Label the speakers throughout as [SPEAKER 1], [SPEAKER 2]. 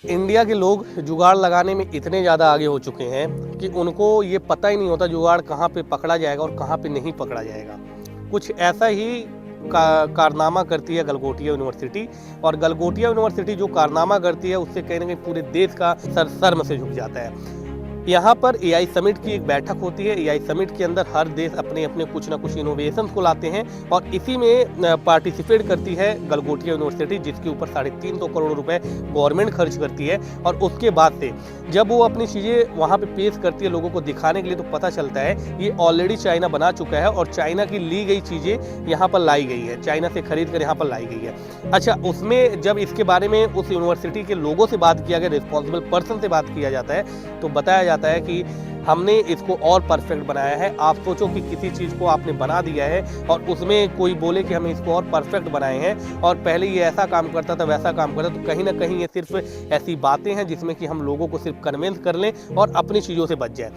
[SPEAKER 1] India के लोग जुगाड़ लगाने में इतने ज़्यादा आगे हो चुके हैं कि उनको ये पता ही नहीं होता जुगाड़ कहाँ पे पकड़ा जाएगा और कहाँ पे नहीं पकड़ा जाएगा। कुछ ऐसा ही कारनामा करती है गलगोटिया यूनिवर्सिटी, और गलगोटिया यूनिवर्सिटी जो कारनामा करती है उससे कहीं ना कहीं पूरे देश का सर शर्म से झुक जाता है। यहाँ पर एआई समिट की एक बैठक होती है। एआई समिट के अंदर हर देश अपने अपने कुछ ना कुछ इनोवेशन को लाते हैं और इसी में पार्टिसिपेट करती है गलगोटिया यूनिवर्सिटी, जिसके ऊपर 350 करोड़ रुपए गवर्नमेंट खर्च करती है। और उसके बाद से जब वो अपनी चीज़ें वहाँ पे पेश करती है लोगों को दिखाने के लिए, तो पता चलता है ये ऑलरेडी चाइना बना चुका है और चाइना की ली गई चीज़ें यहाँ पर लाई गई है, चाइना से खरीद कर यहाँ पर लाई गई है। अच्छा, उसमें जब इसके बारे में उस यूनिवर्सिटी के लोगों से बात किया गया, रिस्पॉन्सिबल पर्सन से बात किया जाता है, तो बताया जाता है कि हमने इसको और परफेक्ट बनाया है। आप सोचो कि किसी चीज़ को आपने बना दिया है और उसमें कोई बोले कि हमें इसको और परफेक्ट बनाए हैं और पहले ये ऐसा काम करता था वैसा काम करता, तो कहीं ना कहीं ये सिर्फ ऐसी बातें हैं जिसमें कि हम लोगों को सिर्फ कन्विंस कर लें और अपनी चीज़ों से बच जाए।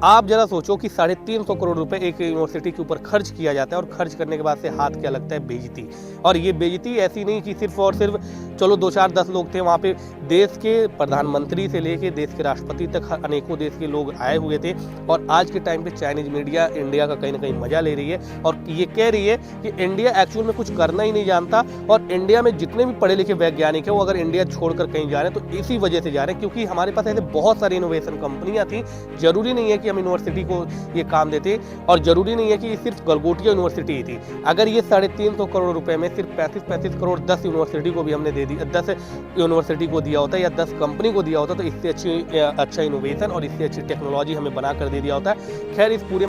[SPEAKER 1] आप जरा सोचो कि 350 करोड़ रुपए एक यूनिवर्सिटी के ऊपर खर्च किया जाता है और खर्च करने के बाद से हाथ क्या लगता है, बेइज्जती। और ये बेइज्जती ऐसी नहीं कि सिर्फ और सिर्फ चलो 2-4-10 लोग थे वहाँ पे, देश के प्रधानमंत्री से लेके देश के राष्ट्रपति तक अनेकों देश के लोग आए हुए थे। और आज के टाइम पे चाइनीज मीडिया इंडिया का कहीं ना कहीं मजा ले रही है और ये कह रही है कि इंडिया एक्चुअल में कुछ करना ही नहीं जानता और इंडिया में जितने भी पढ़े लिखे वैज्ञानिक है वो अगर इंडिया छोड़कर कहीं जा रहे हैं तो इसी वजह से जा रहे हैं क्योंकि हमारे पास ऐसे बहुत सारी इनोवेशन कंपनियां थी। जरूरी नहीं है कि हम यूनिवर्सिटी को ये काम देते और जरूरी नहीं है कि सिर्फ गलगोटिया यूनिवर्सिटी ही थी। अगर ये 350 करोड़ रुपए में सिर्फ 35 करोड़ 10 यूनिवर्सिटी को भी हमने दे दी, 10 यूनिवर्सिटी को दिया होता या 10 कंपनी को दिया होता, तो इससे अच्छा इनोवेशन और इससे अच्छी टेक्नोलॉजी हमें बना कर दे दिया होता है। खैर, इस पूरे